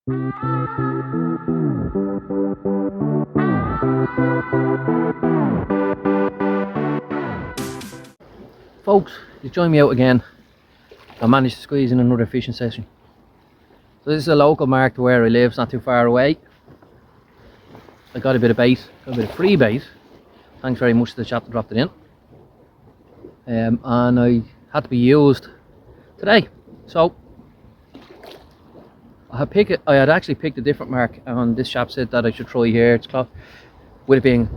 Folks, you join me out again. I managed to squeeze in another fishing session. So this is a local mark to where I live, it's not too far away. I got a bit of bait, got a bit of free bait. Thanks very much to the chap that dropped it in. And I had to be used today. So I had actually picked a different mark, and this chap said that I should try here. It's close, with it being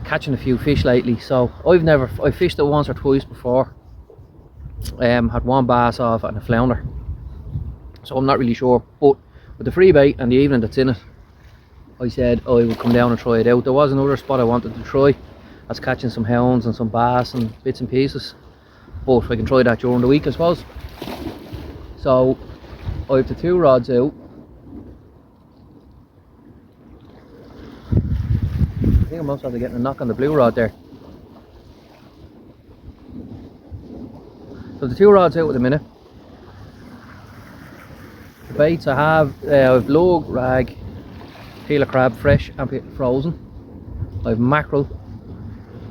catching a few fish lately. So I fished it once or twice before. Had one bass off and a flounder. So I'm not really sure, but with the free bait and the evening that's in it, I said I would come down and try it out. There was another spot I wanted to try. That's catching some hounds and some bass and bits and pieces, but I can try that during the week, I suppose. So I have the two rods out. I think I'm also after getting a knock on the blue rod there. So the two rods out at the minute. The baits I have lug, rag, peeler crab, fresh and frozen. I have mackerel.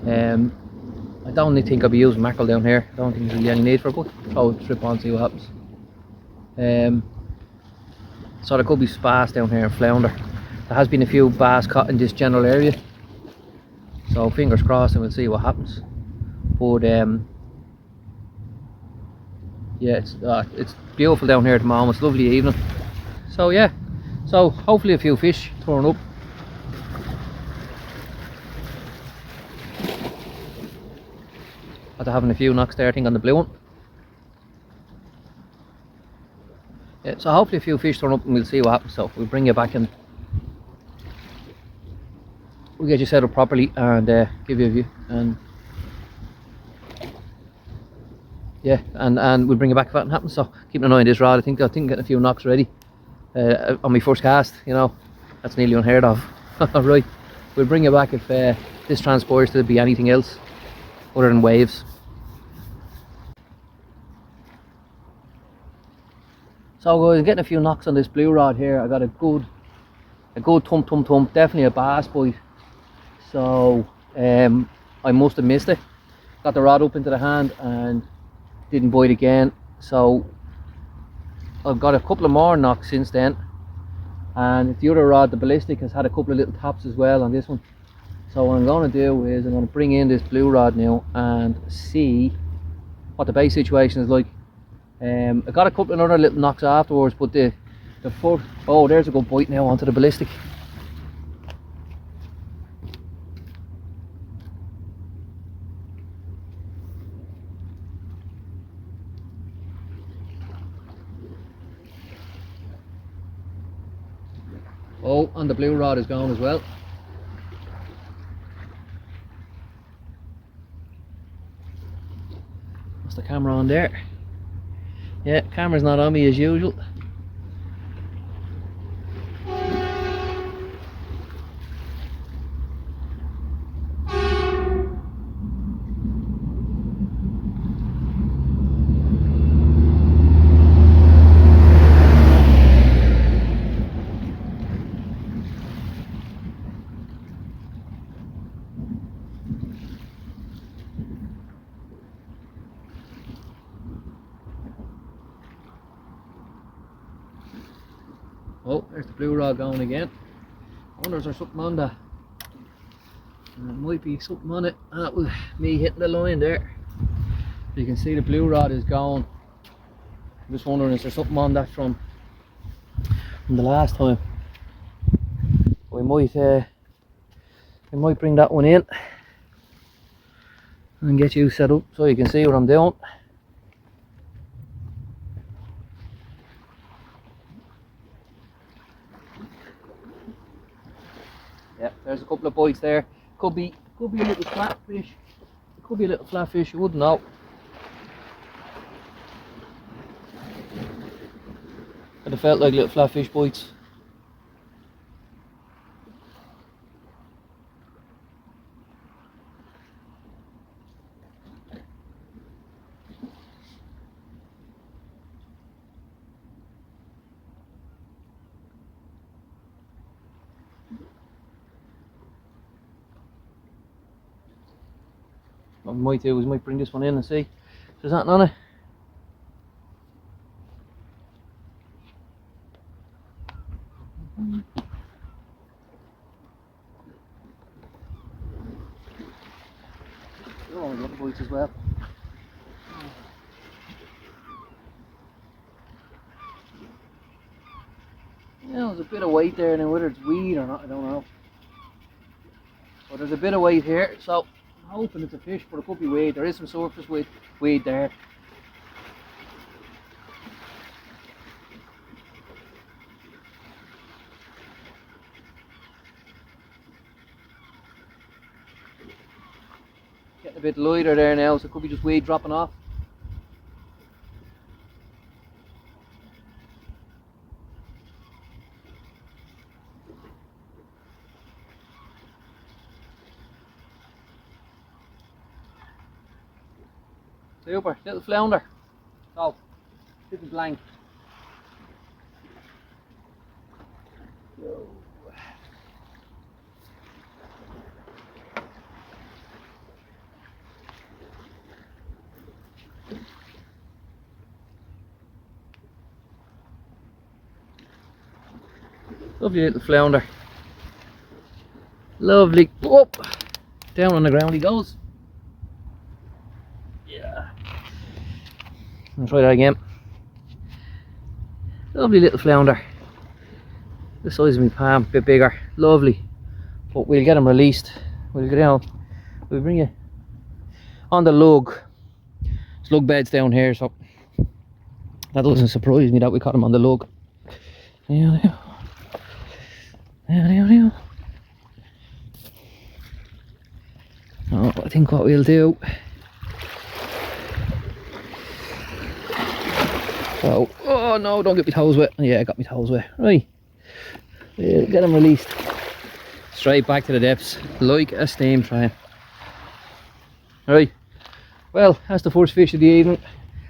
I don't think I'll be using mackerel down here. I don't think there's really any need for it, but throw a strip on, see what happens. So there could be bass down here and flounder. There has been a few bass caught in this general area, so fingers crossed and we'll see what happens. But yeah, it's beautiful down here at the moment. It's a lovely evening. So yeah, so hopefully a few fish turn up. After having a few knocks there, I think, on the blue one. Yeah, so hopefully a few fish turn up and we'll see what happens. So we'll bring you back and we'll get you set up properly and give you a view, and yeah, and we'll bring you back if that happens. So keep an eye on this rod. I think getting a few knocks ready on my first cast, you know, that's nearly unheard of. Right, we'll bring you back if this transpires to be anything else other than waves. So guys, getting a few knocks on this blue rod here. I got a good thump, definitely a bass bite. So I must have missed it. Got the rod up into the hand and didn't bite again. So I've got a couple of more knocks since then, and the other rod, the ballistic, has had a couple of little taps as well on this one. So what I'm going to do is I'm going to bring in this blue rod now and see what the bait situation is like. I got a couple of other little knocks afterwards, but the first, oh, there's a good bite now onto the ballistic. Oh, and the blue rod is gone as well. What's the camera on there? Yeah, camera's not on me as usual. Oh, there's the blue rod going again. I wonder if there's something on that. There might be something on it. That was me hitting the line there. You can see the blue rod is gone. I'm just wondering, is there something on that from the last time? We might bring that one in and get you set up so you can see what I'm doing. Yeah, there's a couple of bites there. Could be a little flatfish. It could be a little flatfish, you wouldn't know. But it felt like little flatfish bites. What we might do is we might bring this one in and see if there's nothing on it. Oh, we got the bites as well. Yeah, there's a bit of weight there now, whether it's weed or not, I don't know. But there's a bit of weight here, so I'm hoping it's a fish, but it could be weed. There is some surface weed there. Getting a bit lighter there now, so it could be just weed dropping off. Super, little flounder. So, this is blank. Lovely little flounder. Lovely. Whoop! Down on the ground he goes. Yeah. I'll try that again. Lovely little flounder. The size of my palm, a bit bigger. Lovely. But we'll get him released. We'll go down. We'll bring you on the lug. There's lug beds down here, so that doesn't surprise me that we caught him on the lug. Oh, I think what we'll do. Oh no, don't get my toes wet. Yeah, I got my toes wet. Right. We'll get him released. Straight back to the depths, like a steam train. Right. Well, that's the first fish of the evening.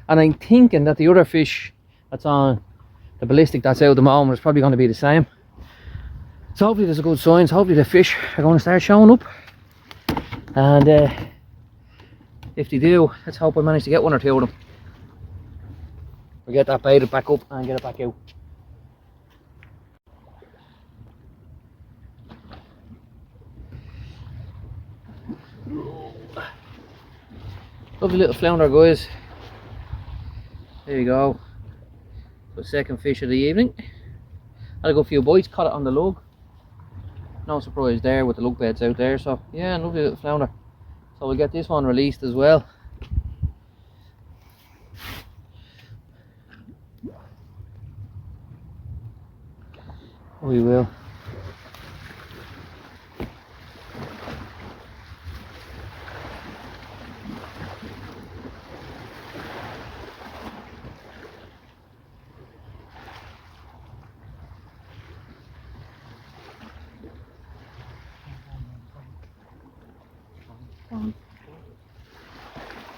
And I'm thinking that the other fish that's on the ballistic that's out at the moment is probably going to be the same. So hopefully there's a good signs. Hopefully the fish are going to start showing up. And if they do, let's hope I manage to get one or two of them. We'll get that baited back up and get it back out. Lovely little flounder, guys. There you go. So second fish of the evening. Had a good few bites, caught it on the lug. No surprise there with the lug beds out there. So yeah, lovely little flounder. So we'll get this one released as well. We will.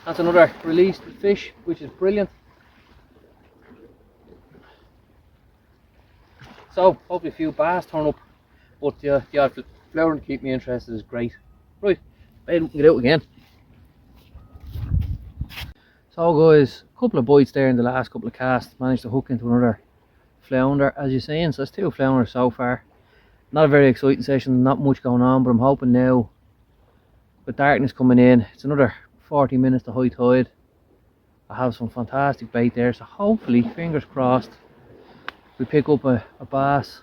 That's another released fish, which is brilliant. So hopefully a few bass turn up, but the odd flounder to keep me interested is great. Right, bait up and get out again. So guys, a couple of bites there in the last couple of casts. Managed to hook into another flounder, as you're seeing. So that's two flounders so far. Not a very exciting session, not much going on, but I'm hoping now with darkness coming in, it's another 40 minutes to high tide. I have some fantastic bait there, so hopefully, fingers crossed, we pick up a bass.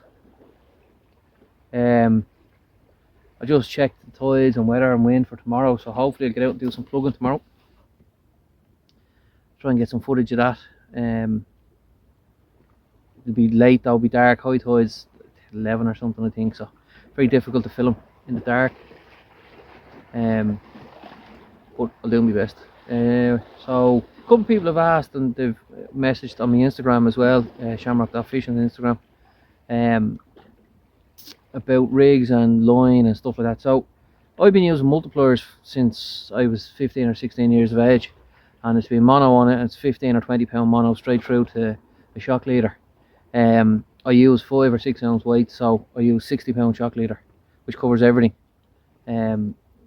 I just checked the tides and weather and wind for tomorrow, so hopefully I'll get out and do some plugging tomorrow. Try and get some footage of that. It'll be late though, it'll be dark, high tides 11 or something I think, so very difficult to film in the dark. But I'll do my best. So a couple of people have asked and they've messaged on my Instagram as well, shamrock.fish on Instagram, about rigs and line and stuff like that. So I've been using multipliers since I was 15 or 16 years of age, and it's been mono on it, and it's 15 or 20 pound mono straight through to a shock leader. I use 5 or 6 ounce weight, so I use 60 pound shock leader, which covers everything.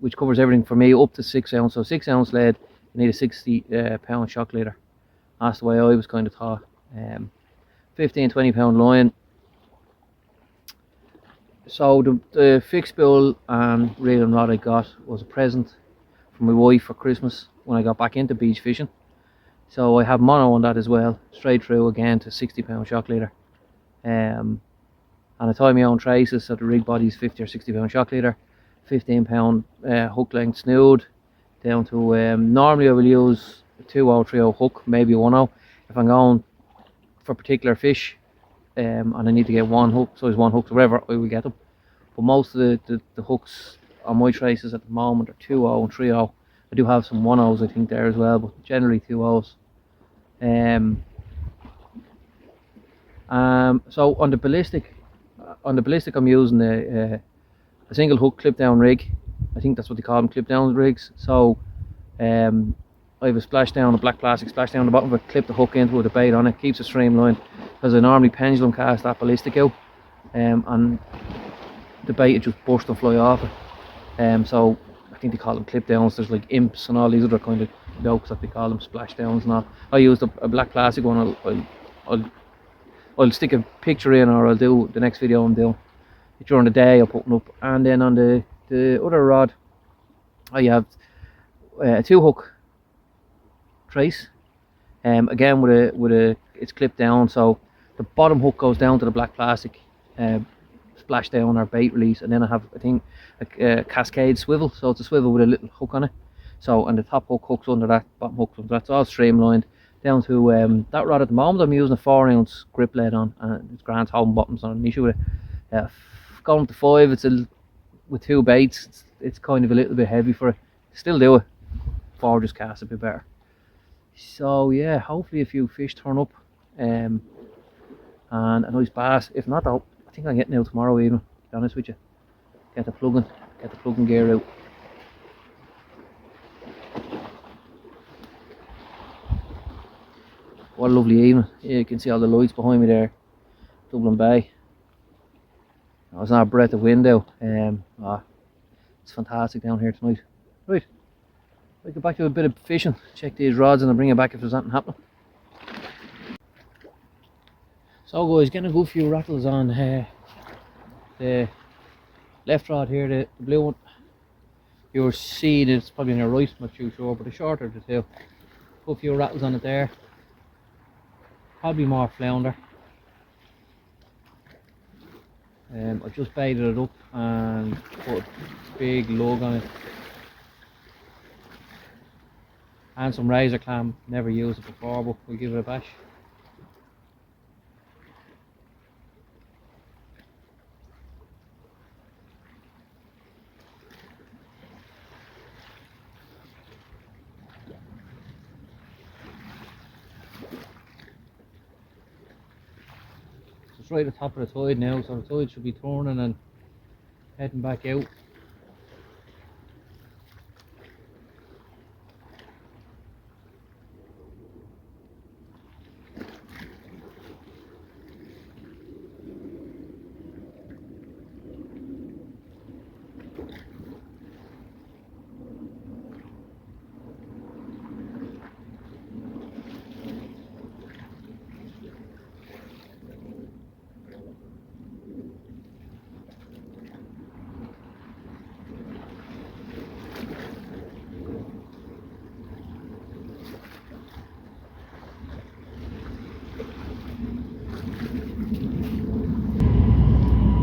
which covers everything for me up to 6 ounce. So 6 ounce lead, you need a 60 pound shock leader. That's the way I was kind of taught. 15-20 pound line. So the fixed spool and reel and rod I got was a present from my wife for Christmas when I got back into beach fishing. So I have mono on that as well, straight through again to 60 pound shock leader. And I tie my own traces, so the rig body's 50 or 60 pound shock leader, 15 pound hook length snood, down to normally I will use a 2-0, 3-0 hook, maybe a 1-0 if I'm going for particular fish, and I need to get one hook, size 1 hooks, whatever, I will get them. But most of the hooks on my traces at the moment are 2-0 and 3-0. I do have some 1-0s I think there as well, but generally 2-0s. So on the ballistic I'm using a single hook clip down rig. I think that's what they call them, clip down rigs. So I have a splash down, a black plastic splash down the bottom of it, clip the hook into it with a bait on it, keeps it streamlined, because I normally pendulum cast that ballistic out, and the bait would just burst and fly off it. So I think they call them clip downs. There's like imps and all these other kind of jokes that they call them, splash downs and all. I used a black plastic one. I'll stick a picture in, or I'll do the next video I'm doing during the day. I'll put them up. And then on the other rod, I have a 2-hook trace. Again with a it's clipped down, so the bottom hook goes down to the black plastic splash down or bait release, and then I have I think a cascade swivel, so it's a swivel with a little hook on it. So and the top hook hooks under that, bottom hooks under that. It's all streamlined down to that rod. At the moment I'm using a 4-ounce grip lead on, and it's grand holding bottoms on an issue with it. Going to 5, it's with 2 baits, it's kind of a little bit heavy for it. Still do it, 4 just cast a bit better. So yeah, hopefully a few fish turn up, and a nice bass. If not though, I think I'm getting out tomorrow even, to be honest with you. Get the plugging gear out. What a lovely evening. Yeah, you can see all the lights behind me there, Dublin Bay. There's not a breath of wind out. It's fantastic down here tonight. Right, I'll get back to a bit of fishing, check these rods, and I'll bring it back if there's anything happening. So guys, getting a good few rattles on the left rod here, the blue one. You'll see that it's probably on your right, I'm not too sure, but the shorter of the two. Put a few rattles on it there. Probably more flounder. I just baited it up and put a big lug on it. And some razor clam, never used it before, but we'll give it a bash. Right at the top of the tide now, so the tide should be turning and heading back out.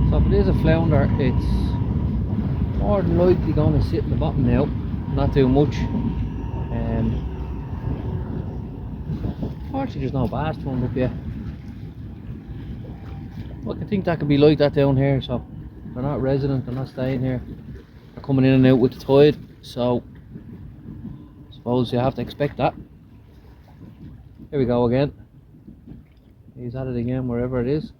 So if it is a flounder, it's more than likely going to sit in the bottom now, not too much. Actually there's no bass turned up yet. Well, I think that could be like that down here, so they're not resident, they're not staying here. They're coming in and out with the tide, so I suppose you have to expect that. Here we go again. He's at it again, wherever it is.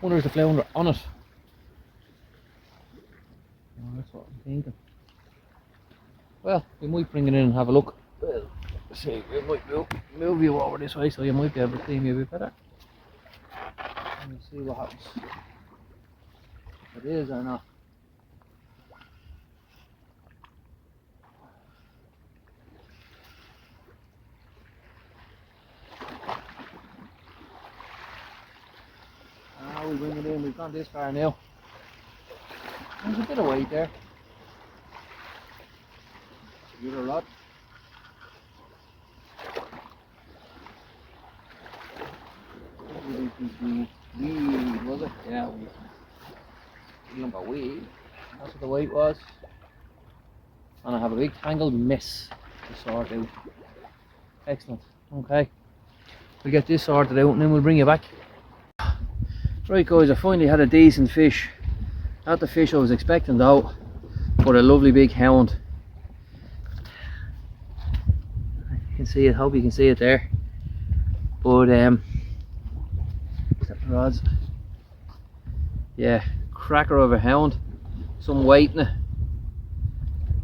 Wonder if the flounder on it. Oh, that's what I'm thinking. Well, we might bring it in and have a look. See, we might move you over this way so you might be able to see me a bit better. Let me see what happens. If it is or not. We bring it in, we've gone this far now. There's a bit of weight there. It's a good rod. Weed, was it? Yeah, weed. Number weed. That's what the weight was. And I have a big tangled mess to sort out. Excellent. Okay. We'll get this sorted out and then we'll bring you back. Right guys, I finally had a decent fish. Not the fish I was expecting though, but a lovely big hound. You can see it, hope you can see it there. But rods. Yeah, cracker of a hound. Some weight in it.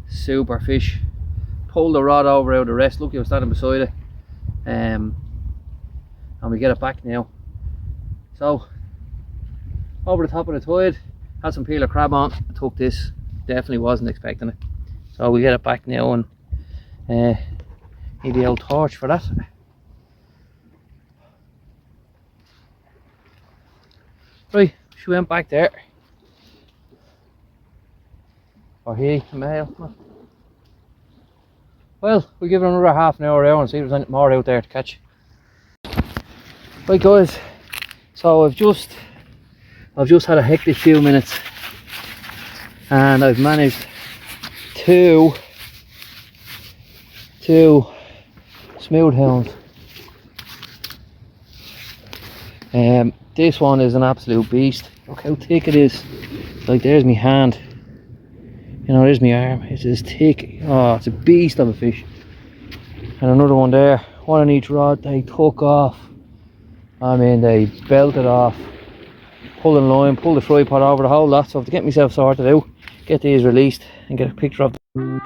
Super fish. Pulled the rod over out of the rest. Look, I was standing beside it. And we get it back now. So over the top of the tide, had some peeler crab on. I took this, definitely wasn't expecting it. So we get it back now and need the old torch for that. Right, she went back there. Or he, the male. Well, we'll give it another half an hour and see if there's anything more out there to catch. Right guys, so I've just had a hectic few minutes and I've managed two smooth hounds. This one is an absolute beast. Look how thick it is. Like, there's my hand, you know, there's my arm. It's as thick. Oh, it's a beast of a fish. And another one there, one on each rod. They took off, I mean, they belted off. Pulling line, pull the tripod over, the whole lot. So I have to get myself sorted out, get these released and get a picture of them.